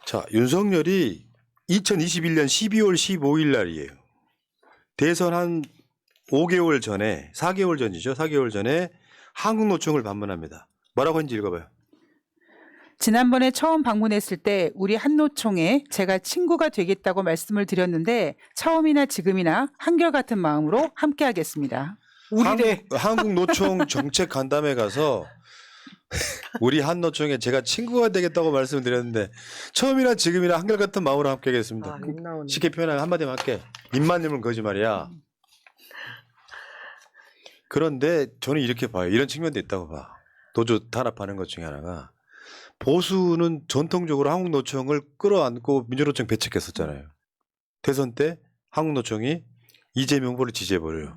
자, 윤석열이 2021년 12월 15일 날이에요. 대선 한 5개월 전에, 4개월 전이죠. 4개월 전에 한국노총을 방문합니다. 뭐라고 했는지 읽어봐요. 지난번에 처음 방문했을 때 우리 한노총에 제가 친구가 되겠다고 말씀을 드렸는데 처음이나 지금이나 한결같은 마음으로 함께하겠습니다. 한국노총 정책 간담회 가서 우리 한노총에 제가 친구가 되겠다고 말씀을 드렸는데 처음이나 지금이나 한결같은 마음으로 함께하겠습니다. 쉽게 표현하면 한마디만 할게. 입만 열면 거짓말이야. 그런데 저는 이렇게 봐요. 이런 측면도 있다고 봐. 노조 탄압하는 것 중에 하나가 보수는 전통적으로 한국노총을 끌어안고 민주노총 배척했었잖아요. 대선 때 한국노총이 이재명 후보를 지지해버려요.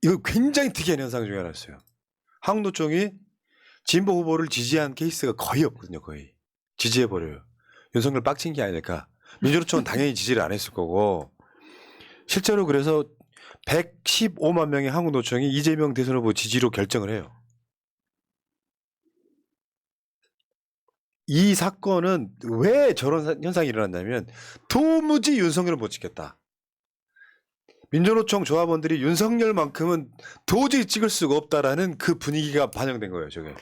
이거 굉장히 특이한 현상 중에 하나였어요. 한국노총이 진보 후보를 지지한 케이스가 거의 없거든요. 거의. 지지해버려요. 윤석열 빡친 게 아닐까. 민주노총은 당연히 지지를 안 했을 거고 실제로 그래서 115만 명의 한국노총이 이재명 대선 후보 지지로 결정을 해요. 이 사건은 왜 저런 현상이 일어났냐면 도무지 윤석열을 못 찍겠다. 민주노총 조합원들이 윤석열만큼은 도저히 찍을 수가 없다라는 그 분위기가 반영된 거예요. 저게.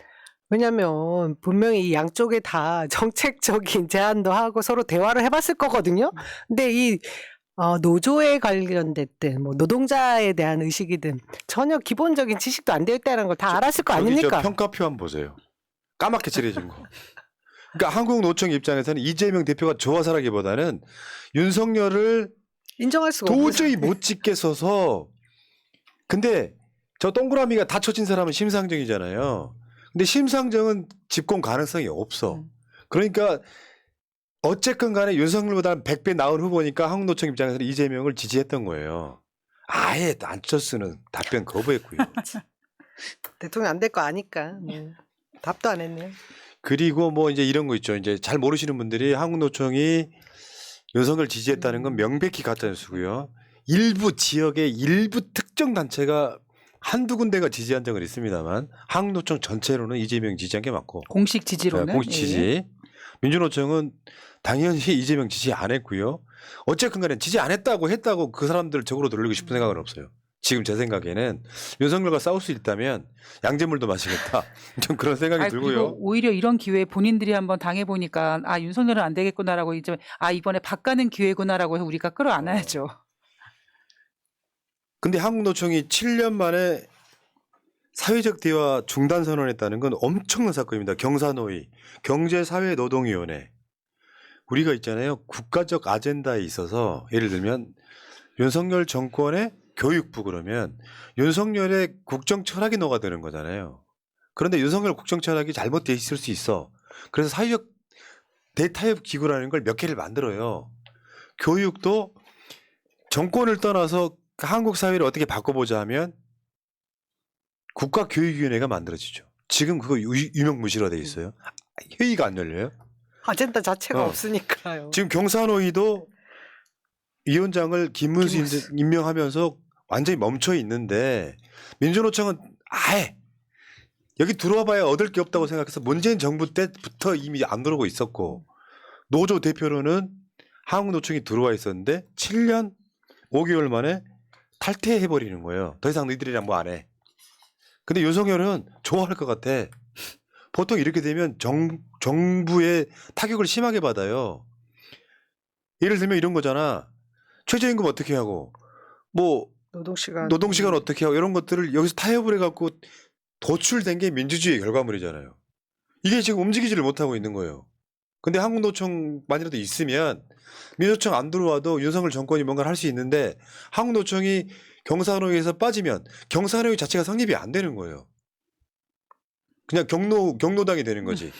왜냐면 분명히 이 양쪽에 다 정책적인 제안도 하고 서로 대화를 해봤을 거거든요. 근데 이 노조에 관련됐든 뭐 노동자에 대한 의식이든 전혀 기본적인 지식도 안 되어 있다는 걸 다 알았을 거 아닙니까? 평가표 한번 보세요. 까맣게 칠해진 거. 그러니까 한국노총 입장에서는 이재명 대표가 좋아서라기보다는 윤석열을 인정할 수가 도저히 못 찍겠어서. 근데 저 동그라미가 다 쳐진 사람은 심상정이잖아요. 근데 심상정은 집권 가능성이 없어. 그러니까 어쨌건 간에 윤석열보다 100배 나은 후보니까 한국노총 입장에서는 이재명을 지지했던 거예요. 아예 안철수는 답변 거부했고요. 대통령 안 될 거 아니까 답도 안 했네요. 그리고 뭐 이제 이런 거 있죠. 이제 잘 모르시는 분들이 한국노총이 윤석열 지지했다는 건 명백히 가짜뉴스고요. 일부 지역의 일부 특정 단체가 한두 군데가 지지한 적은 있습니다만 한국노총 전체로는 이재명 지지한 게 맞고 공식 지지로는. 공식 지지. 예. 민주노총은 당연히 이재명 지지 안 했고요. 어쨌든 간에 지지 안 했다고 그 사람들을 적으로 돌리고 싶은 생각은 없어요. 지금 제 생각에는 윤석열과 싸울 수 있다면 양재물도 마시겠다. 좀 그런 생각이 들고요. 그리고 오히려 이런 기회에 본인들이 한번 당해보니까 아 윤석열은 안 되겠구나라고 이제 아 이번에 바꿔는 기회구나라고 해서 우리가 끌어안아야죠. 근데 한국노총이 7년 만에 사회적 대화 중단 선언했다는 건 엄청난 사건입니다. 경사노위, 경제사회노동위원회. 우리가 있잖아요. 국가적 아젠다에 있어서 예를 들면 윤석열 정권의 교육부 그러면 윤석열의 국정 철학이 녹아드는 거잖아요. 그런데 윤석열 국정 철학이 잘못돼 있을 수 있어. 그래서 사회적 대타협 기구라는 걸 몇 개를 만들어요. 교육도 정권을 떠나서 한국 사회를 어떻게 바꿔보자 하면 국가교육위원회가 만들어지죠. 지금 그거 유명무실화 돼 있어요. 회의가 안 열려요. 아젠다 자체가 없으니까요. 지금 경사노위도 위원장을 김문수 임명하면서 완전히 멈춰 있는데 민주노총은 아예 여기 들어와봐야 얻을 게 없다고 생각해서 문재인 정부 때부터 이미 안 들어오고 있었고 노조 대표로는 한국노총이 들어와 있었는데 7년 5개월 만에 탈퇴해버리는 거예요. 더 이상 너희들이랑 뭐 안 해. 근데 윤석열은 좋아할 것 같아. 보통 이렇게 되면 정부의 타격을 심하게 받아요. 예를 들면 이런 거잖아. 최저임금 어떻게 하고 뭐 노동시간 어떻게 하고 이런 것들을 여기서 타협을 해갖고 도출된 게 민주주의 결과물이잖아요. 이게 지금 움직이지를 못하고 있는 거예요. 근데 한국노총만이라도 있으면 민주노총 안 들어와도 윤석열 정권이 뭔가를 할 수 있는데 한국노총이 경사노위에서 빠지면 경사노위 자체가 성립이 안 되는 거예요. 그냥 경로당이 되는 거지.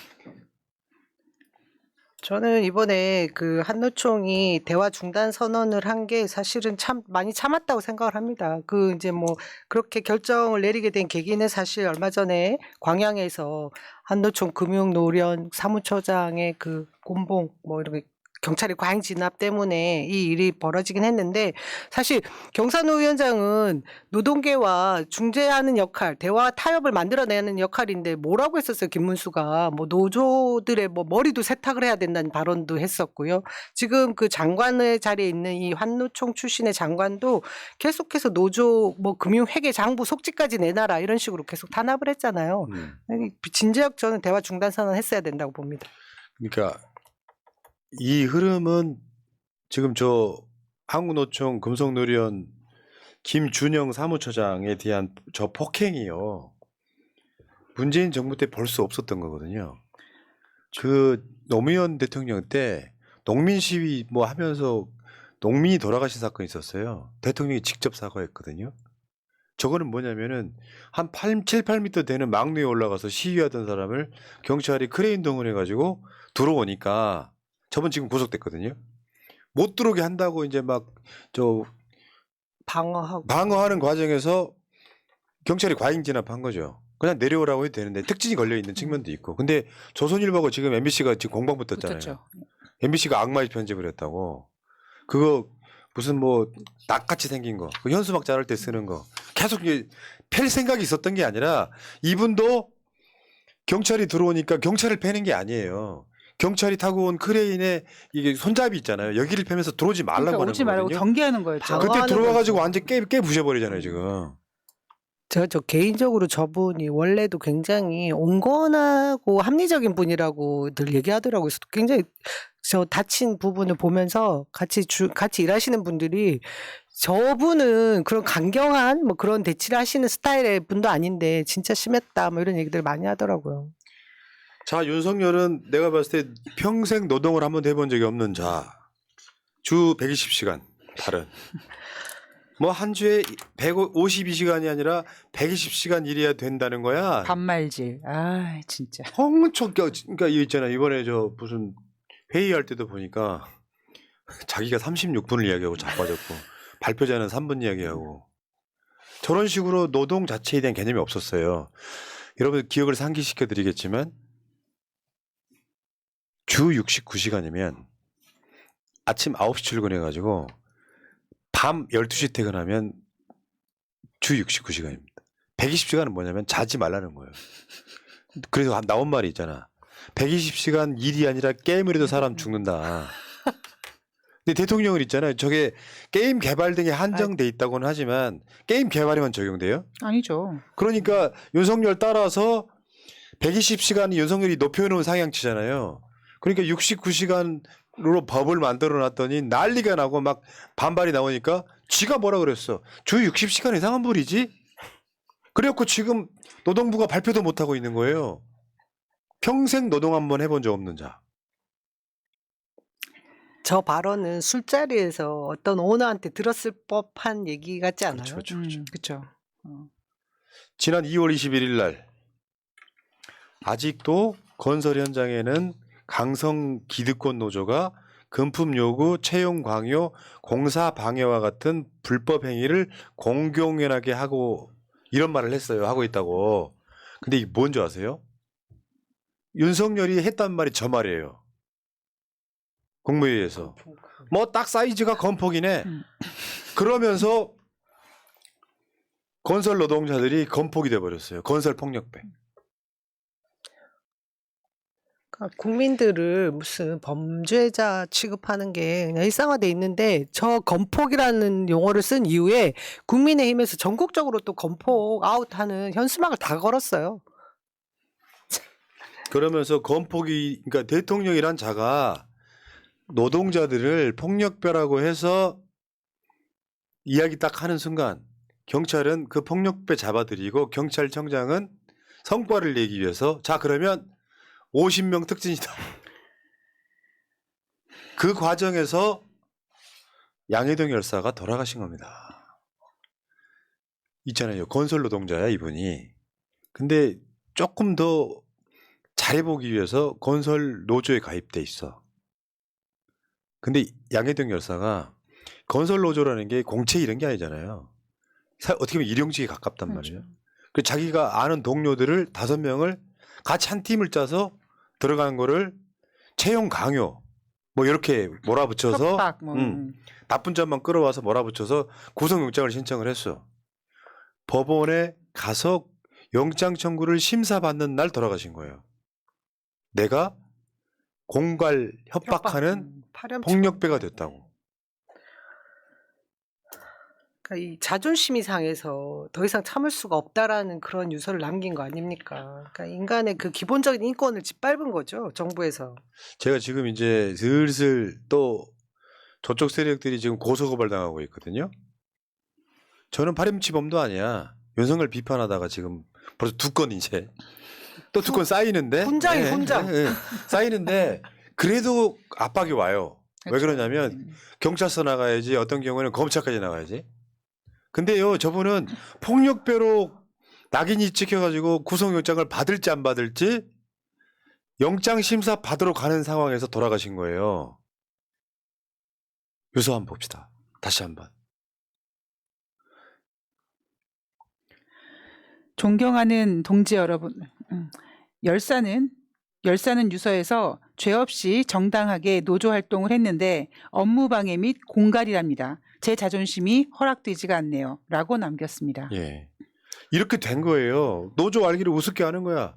저는 이번에 그 한노총이 대화 중단 선언을 한 게 사실은 참 많이 참았다고 생각을 합니다. 그 이제 뭐 그렇게 결정을 내리게 된 계기는 사실 얼마 전에 광양에서 한노총 금융노련 사무처장의 그 곤봉 뭐 이렇게 경찰의 과잉 진압 때문에 이 일이 벌어지긴 했는데 사실 경산호 위원장은 노동계와 중재하는 역할, 대화 타협을 만들어내는 역할인데 뭐라고 했었어요. 김문수가 뭐 노조들의 뭐 머리도 세탁을 해야 된다는 발언도 했었고요. 지금 그 장관의 자리에 있는 이 환노총 출신의 장관도 계속해서 노조 뭐 금융회계 장부 속지까지 내놔라 이런 식으로 계속 탄압을 했잖아요. 진지하게 저는 대화 중단 선언 했어야 된다고 봅니다. 그러니까 이 흐름은 지금 저 한국노총 금속노련 김준영 사무처장에 대한 저 폭행이요. 문재인 정부 때 볼 수 없었던 거거든요. 그 노무현 대통령 때 농민 시위 뭐 하면서 농민이 돌아가신 사건이 있었어요. 대통령이 직접 사과했거든요. 저거는 뭐냐면은 한 7, 8m 되는 막루에 올라가서 시위하던 사람을 경찰이 크레인 동원해가지고 들어오니까 저분 지금 구속됐거든요. 못 들어오게 한다고 이제 막 저 방어하는 과정에서 경찰이 과잉 진압한 거죠. 그냥 내려오라고 해도 되는데 특징이 걸려 있는 측면도 있고. 근데 조선일보가 지금 MBC가 지금 공방 붙었잖아요. 붙었죠. MBC가 악마의 편집을 했다고. 그거 무슨 뭐 낙같이 생긴 거, 그 현수막 자를 때 쓰는 거 계속 이게 팰 생각이 있었던 게 아니라 이분도 경찰이 들어오니까 경찰을 패는 게 아니에요. 경찰이 타고 온 크레인에 이게 손잡이 있잖아요. 여기를 패면서 들어오지 말라고 그러니까 하는 오지 말라고 거거든요. 경계하는 거였죠. 그때 방어하는 들어와가지고 거죠. 완전 깨 부셔버리잖아요 지금. 저 개인적으로 저분이 원래도 굉장히 온건하고 합리적인 분이라고 늘 얘기하더라고요. 그래서 굉장히 저 다친 부분을 보면서 같이 일하시는 분들이 저분은 그런 강경한 뭐 그런 대치를 하시는 스타일의 분도 아닌데 진짜 심했다 뭐 이런 얘기들 많이 하더라고요. 자, 윤석열은 내가 봤을 때 평생 노동을 한 번도 해본 적이 없는 자. 주 120시간 다른. 뭐 한 주에 152시간이 아니라 120시간 일해야 된다는 거야. 반말질. 아 진짜. 엄청 그러니까 이거 있잖아. 이번에 저 무슨 회의할 때도 보니까 자기가 36분을 이야기하고 자빠졌고 발표자는 3분 이야기하고 저런 식으로 노동 자체에 대한 개념이 없었어요. 여러분 기억을 상기시켜 드리겠지만 주 69시간이면 아침 9시 출근해가지고 밤 12시 퇴근하면 주 69시간입니다. 120시간은 뭐냐면 자지 말라는 거예요. 그래서 나온 말이 있잖아. 120시간 일이 아니라 게임을 해도 사람 죽는다. 근데 대통령은 있잖아요. 저게 게임 개발 등에 한정돼 있다고는 하지만 게임 개발에만 적용돼요? 아니죠. 그러니까 윤석열 따라서 120시간이 윤석열이 높여놓은 상향치잖아요. 그러니까 69시간으로 법을 만들어 놨더니 난리가 나고 막 반발이 나오니까 지가 뭐라 그랬어. 주 60시간 이상은 무리지? 그래갖고 지금 노동부가 발표도 못하고 있는 거예요. 평생 노동 한번 해본 적 없는 자. 저 발언은 술자리에서 어떤 오너한테 들었을 법한 얘기 같지 않아요? 그렇죠. 그렇죠. 지난 2월 21일 날 아직도 건설 현장에는 강성 기득권 노조가 금품 요구, 채용 강요, 공사 방해와 같은 불법 행위를 공공연하게 하고 이런 말을 했어요. 하고 있다고. 근데 이게 뭔지 아세요? 윤석열이 했단 말이 저 말이에요. 국무회의에서. 뭐 딱 사이즈가 건폭이네. 그러면서 건설 노동자들이 건폭이 돼버렸어요. 건설 폭력배. 그러니까 국민들을 무슨 범죄자 취급하는 게 그냥 일상화돼 있는데 저 건폭이라는 용어를 쓴 이후에 국민의힘에서 전국적으로 또 건폭 아웃하는 현수막을 다 걸었어요. 그러면서 건폭이 그러니까 대통령이란 자가 노동자들을 폭력배라고 해서 이야기 딱 하는 순간 경찰은 그 폭력배 잡아들이고 경찰청장은 성과를 내기 위해서 자 그러면 50명 특진이다. 그 과정에서 양해동 열사가 돌아가신 겁니다. 있잖아요. 건설 노동자야 이분이. 근데 조금 더 잘해보기 위해서 건설 노조에 가입돼 있어. 근데 양해동 열사가 건설 노조라는 게 공채 이런 게 아니잖아요. 어떻게 보면 일용직에 가깝단 말이에요. 그 자기가 아는 동료들을 5명을 같이 한 팀을 짜서 들어간 거를 채용 강요, 뭐 이렇게 몰아붙여서 협박 뭐. 나쁜 점만 끌어와서 몰아붙여서 구속영장을 신청을 했어. 법원에 가서 영장 청구를 심사받는 날 돌아가신 거예요. 내가 공갈 협박하는 파렴치. 폭력배가 됐다고. 그러니까 이 자존심이 상해서 더 이상 참을 수가 없다라는 그런 유서를 남긴 거 아닙니까? 그러니까 인간의 그 기본적인 인권을 짓밟은 거죠, 정부에서. 제가 지금 이제 슬슬 또 저쪽 세력들이 지금 고소고발 당하고 있거든요. 저는 파렴치범도 아니야. 윤석열 비판하다가 지금 벌써 2건 이제 또 2건 쌓이는데 훈장이 훈장. 쌓이는데 그래도 압박이 와요. 왜 그렇죠. 그러냐면 경찰서 나가야지, 어떤 경우에는 검찰까지 나가야지. 근데요, 저분은 폭력배로 낙인이 찍혀가지고 구속영장을 받을지 안 받을지 영장 심사 받으러 가는 상황에서 돌아가신 거예요. 유서 한번 봅시다. 다시 한번. 존경하는 동지 여러분, 열사는 유서에서 죄 없이 정당하게 노조 활동을 했는데 업무방해 및 공갈이랍니다. 제 자존심이 허락되지가 않네요. 라고 남겼습니다. 예. 이렇게 된 거예요. 노조 알기를 우습게 하는 거야.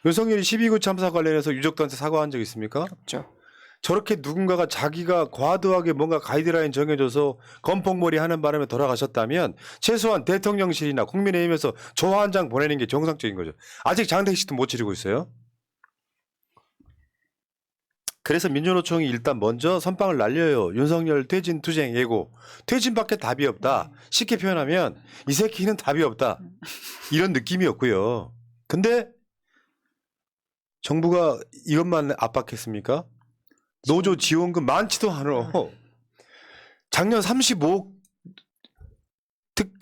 윤석열이 12구 참사 관련해서 유족들한테 사과한 적 있습니까? 없죠. 저렇게 누군가가 자기가 과도하게 뭔가 가이드라인 정해줘서 건폭머리 하는 바람에 돌아가셨다면 최소한 대통령실이나 국민의힘에서 조 한 장 보내는 게 정상적인 거죠. 아직 장례식도 못 치르고 있어요. 그래서 민주노총이 일단 먼저 선빵을 날려요. 윤석열 퇴진 투쟁 예고. 퇴진밖에 답이 없다. 쉽게 표현하면 이 새끼는 답이 없다. 이런 느낌이었고요. 근데 정부가 이것만 압박했습니까? 노조 지원금 많지도 않아. 작년 35억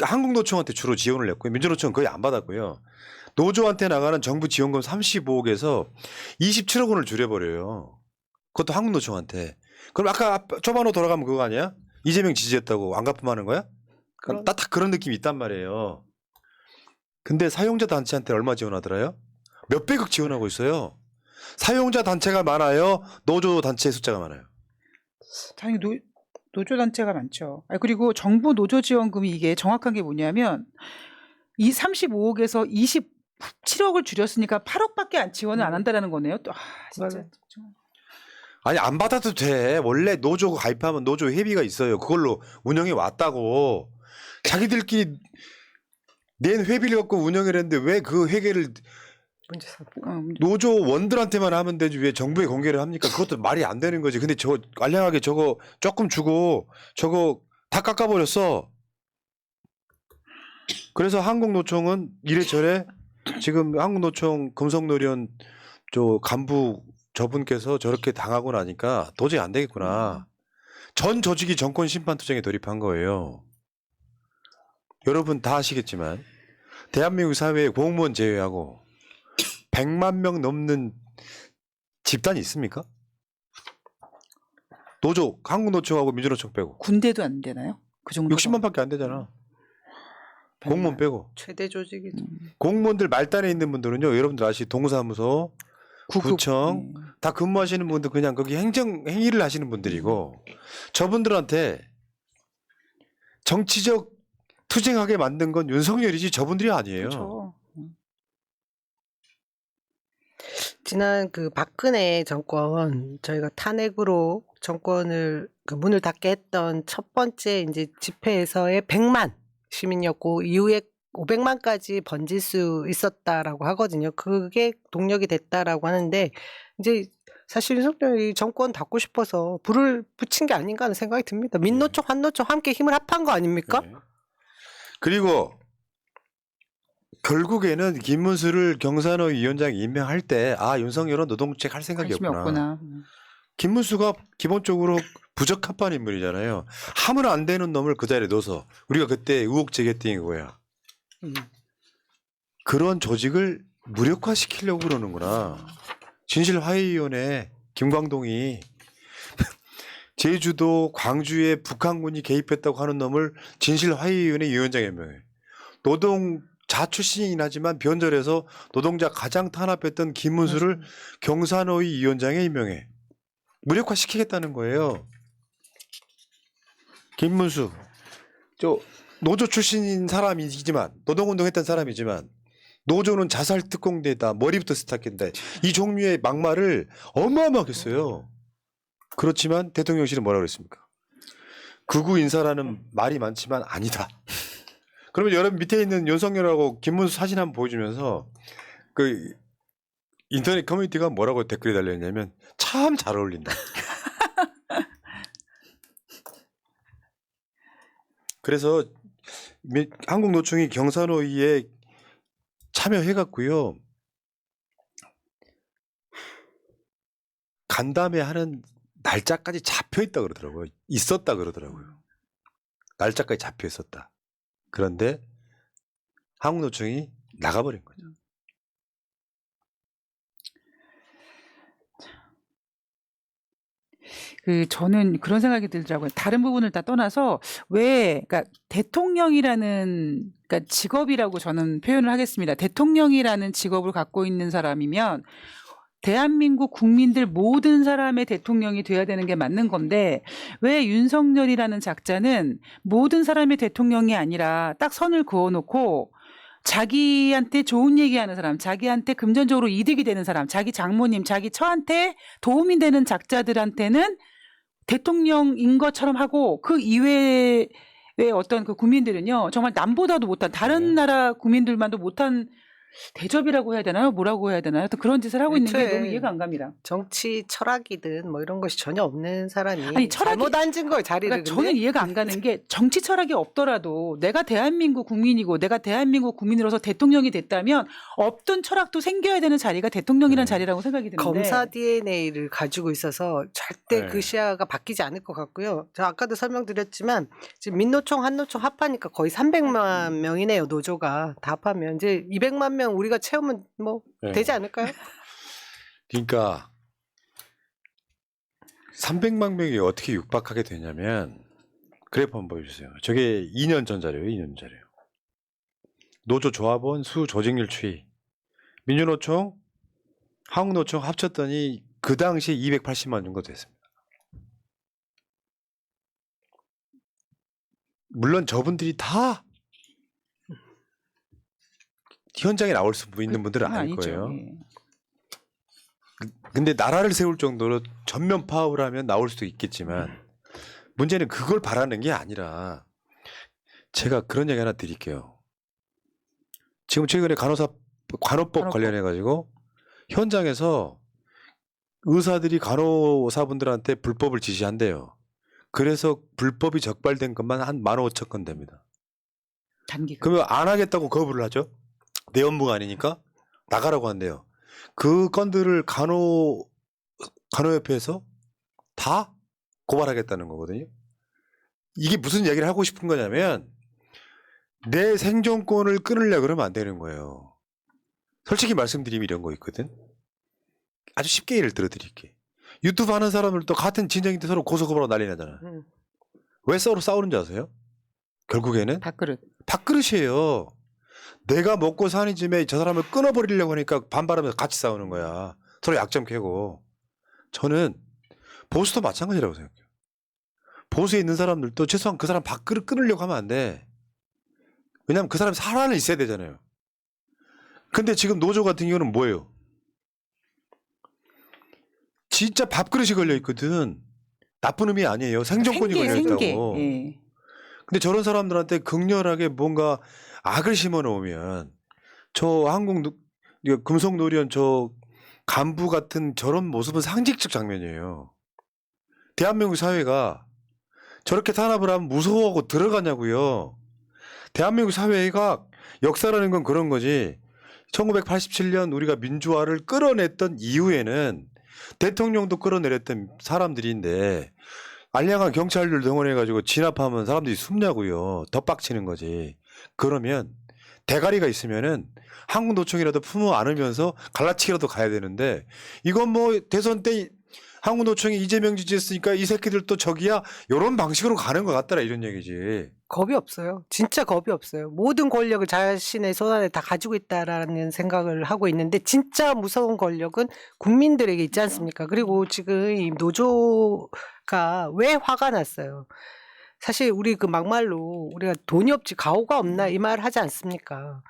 한국노총한테 주로 지원을 했고요. 민주노총은 거의 안 받았고요. 노조한테 나가는 정부 지원금 35억에서 27억 원을 줄여버려요. 그것도 한국노총한테. 그럼 아까 초반으로 돌아가면 그거 아니야? 이재명 지지했다고 안 갚음하는 거야? 딱 그런 느낌이 있단 말이에요. 근데 사용자 단체한테 얼마 지원하더라요? 몇백억 지원하고 있어요. 사용자 단체가 많아요? 노조 단체 숫자가 많아요? 당연히 노조 단체가 많죠. 그리고 정부 노조 지원금이 이게 정확한 게 뭐냐면 이 35억에서 27억을 줄였으니까 8억밖에 지원을 안 한다라는 거네요. 또 진짜. 아니 안 받아도 돼. 원래 노조 가입하면 노조 회비가 있어요. 그걸로 운영해 왔다고. 자기들끼리 낸 회비를 갖고 운영을 했는데 왜 그 회계를 노조원들한테만 하면 되지 왜 정부에 공개를 합니까? 그것도 말이 안 되는 거지. 근데 저 알량하게 저거 조금 주고 저거 다 깎아버렸어. 그래서 한국노총은 이래저래 지금 한국노총 금속노련 저 간부 저분께서 저렇게 당하고 나니까 도저히 안 되겠구나. 전 조직이 정권 심판 투쟁에 돌입한 거예요. 여러분 다 아시겠지만 대한민국 사회에 공무원 제외하고 100만 명 넘는 집단이 있습니까? 노조, 한국노총하고 민주노총 빼고. 군대도 안 되나요? 그 정도. 60만밖에 안 되잖아. 공무원 빼고. 최대 조직이죠. 공무원들 말단에 있는 분들은요. 여러분들 아시 동사무소, 구청 다 근무하시는 분들 그냥 거기 행위를 하시는 분들이고 저분들한테 정치적 투쟁하게 만든 건 윤석열이지 저분들이 아니에요. 그렇죠. 지난 그 박근혜 정권 저희가 탄핵으로 정권을 그 문을 닫게 했던 첫 번째 이제 집회에서의 100만 시민이었고 이후에 500만까지 번질 수 있었다라고 하거든요. 그게 동력이 됐다라고 하는데 이제 사실 윤석열이 정권 닫고 싶어서 불을 붙인 게 아닌가 하는 생각이 듭니다. 민노총, 한노총 함께 힘을 합한 거 아닙니까? 네. 그리고 결국에는 김문수를 경산호 위원장 임명할 때 윤석열은 노동책 할 생각이 관심이 없구나. 없구나. 김문수가 기본적으로 부적합한 인물이잖아요. 하면 안 되는 놈을 그 자리에 넣어서 우리가 그때 의혹 제기했던 거야. 그런 조직을 무력화시키려고 그러는구나. 진실화해위원회 김광동이 제주도 광주에 북한군이 개입했다고 하는 놈을 진실화해위원회 위원장에 임명해. 노동자 출신이긴 하지만 변절해서 노동자 가장 탄압했던 김문수를 경산호위 위원장에 임명해. 무력화 시키겠다는 거예요. 김문수 저 노조 출신인 사람이지만 노동운동했던 사람이지만 노조는 자살 특공대다 머리부터 스타트인다 이 종류의 막말을 어마어마하게 써요. 그렇지만 대통령실은 뭐라고 그랬습니까? 극우 인사라는 말이 많지만 아니다. 그러면 여러분 밑에 있는 윤석열하고 김문수 사진 한번 보여주면서 그 인터넷 커뮤니티가 뭐라고 댓글이 달렸냐면 참 잘 어울린다. 그래서 한국노총이 경산호위에 참여해갖고요. 간담회 하는 날짜까지 잡혀있다 그러더라고요. 있었다 그러더라고요. 날짜까지 잡혀 있었다. 그런데 한국노총이 나가버린 거죠. 저는 그런 생각이 들더라고요. 다른 부분을 다 떠나서 그러니까 대통령이라는 그러니까 직업이라고 저는 표현을 하겠습니다. 대통령이라는 직업을 갖고 있는 사람이면 대한민국 국민들 모든 사람의 대통령이 돼야 되는 게 맞는 건데 왜 윤석열이라는 작자는 모든 사람의 대통령이 아니라 딱 선을 그어놓고 자기한테 좋은 얘기하는 사람, 자기한테 금전적으로 이득이 되는 사람, 자기 장모님, 자기 처한테 도움이 되는 작자들한테는 대통령인 것처럼 하고 그 이외의 어떤 그 국민들은요 정말 남보다도 못한 다른 나라 국민들만도 못한 대접이라고 해야 되나요? 뭐라고 해야 되나요? 또 그런 짓을 하고 있는 게 애초에 너무 이해가 안 갑니다. 정치 철학이든 뭐 이런 것이 전혀 없는 사람이 아니, 잘못 앉은 거예요 자리를. 그러니까 근데? 저는 이해가 안 가는 게 정치 철학이 없더라도 내가 대한민국 국민이고 내가 대한민국 국민으로서 대통령이 됐다면 없던 철학도 생겨야 되는 자리가 대통령이라는 자리라고 생각이 드는데 검사 DNA를 가지고 있어서 절대 네. 그 시야가 바뀌지 않을 것 같고요. 저 아까도 설명드렸지만 지금 민노총 한노총 합하니까 거의 300만 명이네요. 노조가 다 합하면 이제 200만 명 우리가 채우면 뭐 네. 되지 않을까요? 그러니까 300만 명이 어떻게 육박하게 되냐면 그래프 한번 보여주세요. 저게 2년 전 자료예요. 2년 자료. 노조 조합원 수 조직률 추이. 민주노총, 한국노총 합쳤더니 그 당시 280만 정도 됐습니다. 물론 저분들이 다 현장에 나올 수 있는 분들은 그건 아닐 아니죠. 거예요. 예. 근데 나라를 세울 정도로 전면 파업을 하면 나올 수도 있겠지만 문제는 그걸 바라는 게 아니라 제가 그런 얘기 하나 드릴게요. 지금 최근에 간호법 관련해 가지고 현장에서 의사들이 간호사분들한테 불법을 지시한대요. 그래서 불법이 적발된 것만 한 15,000건 됩니다. 단기간. 그러면 안 하겠다고 거부를 하죠. 내 업무가 아니니까 나가라고 한대요. 그 건들을 간호협회에서 다 고발하겠다는 거거든요. 이게 무슨 얘기를 하고 싶은 거냐면 내 생존권을 끊으려고 그러면 안 되는 거예요. 솔직히 말씀드리면 이런 거 있거든. 아주 쉽게 예를 들어드릴게. 유튜브 하는 사람들도 같은 진영인데 서로 고소고발하고 난리 나잖아. 왜 서로 싸우는지 아세요? 결국에는 밥그릇이에요. 내가 먹고 사는 짐에 저 사람을 끊어버리려고 하니까 반발하면서 같이 싸우는 거야. 서로 약점 캐고. 저는 보수도 마찬가지라고 생각해요. 보수에 있는 사람들도 최소한 그 사람 밥그릇 끊으려고 하면 안 돼. 왜냐하면 그 사람이 살아는 있어야 되잖아요. 근데 지금 노조 같은 경우는 뭐예요? 진짜 밥그릇이 걸려 있거든. 나쁜 의미 아니에요. 생존권이 걸려 있다고. 예. 근데 저런 사람들한테 극렬하게 뭔가 악을 심어 놓으면 저 금속노련 저 간부 같은 저런 모습은 상징적 장면이에요. 대한민국 사회가 저렇게 탄압을 하면 무서워하고 들어가냐고요. 대한민국 사회가 역사라는 건 그런 거지. 1987년 우리가 민주화를 끌어냈던 이후에는 대통령도 끌어내렸던 사람들인데 알량한 경찰들 동원해가지고 진압하면 사람들이 숨냐고요. 더 빡치는 거지. 그러면 대가리가 있으면은 한국노총이라도 품어 안으면서 갈라치기라도 가야 되는데 이건 뭐 대선 때 한국노총이 이재명 지지했으니까 이 새끼들 또 적이야. 이런 방식으로 가는 것 같더라 이런 얘기지. 겁이 없어요. 진짜 겁이 없어요. 모든 권력을 자신의 손 안에 다 가지고 있다라는 생각을 하고 있는데 진짜 무서운 권력은 국민들에게 있지 않습니까? 그리고 지금 이 노조가 왜 화가 났어요? 사실 우리 그 막말로 우리가 돈이 없지 가오가 없나 이 말 하지 않습니까?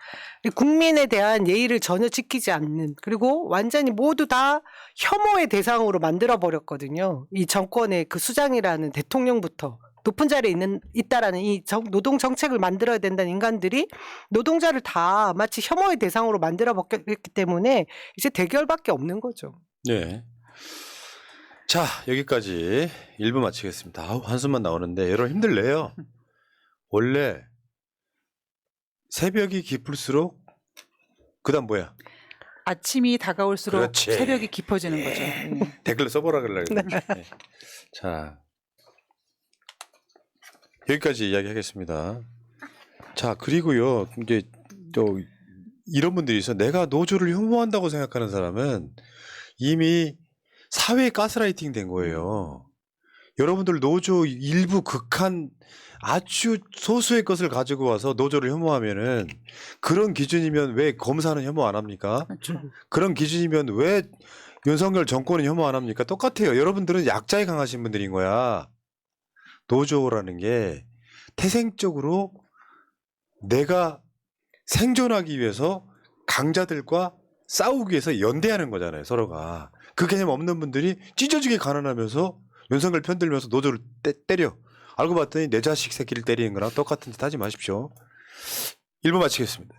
이 국민에 대한 예의를 전혀 지키지 않는 그리고 완전히 모두 다 혐오의 대상으로 만들어 버렸거든요. 이 정권의 그 수장이라는 대통령부터 높은 자리에 있다라는 이 노동 정책을 만들어야 된다는 인간들이 노동자를 다 마치 혐오의 대상으로 만들어 버렸기 때문에 이제 대결밖에 없는 거죠. 네. 자 여기까지 1부 마치겠습니다. 아우 한숨만 나오는데 여러분 힘들래요. 원래 새벽이 깊을수록 그다음 뭐야? 아침이 다가올수록 그렇지. 새벽이 깊어지는 거죠. 댓글로 써보라 그러려고 네. 자 여기까지 이야기하겠습니다. 자 그리고요 이제 또 이런 분들이 있어. 내가 노조를 혐오한다고 생각하는 사람은 이미 사회 가스라이팅 된 거예요. 여러분들 노조 일부 극한 아주 소수의 것을 가지고 와서 노조를 혐오하면은 그런 기준이면 왜 검사는 혐오 안 합니까? 그렇죠. 그런 기준이면 왜 윤석열 정권은 혐오 안 합니까? 똑같아요. 여러분들은 약자에 강하신 분들인 거야. 노조라는 게 태생적으로 내가 생존하기 위해서 강자들과 싸우기 위해서 연대하는 거잖아요. 서로가. 그 개념 없는 분들이 찢어지게 가난하면서 윤석열 편들면서 노조를 때려. 알고 봤더니 내 자식 새끼를 때리는 거랑 똑같은 짓 하지 마십시오. 1부 마치겠습니다.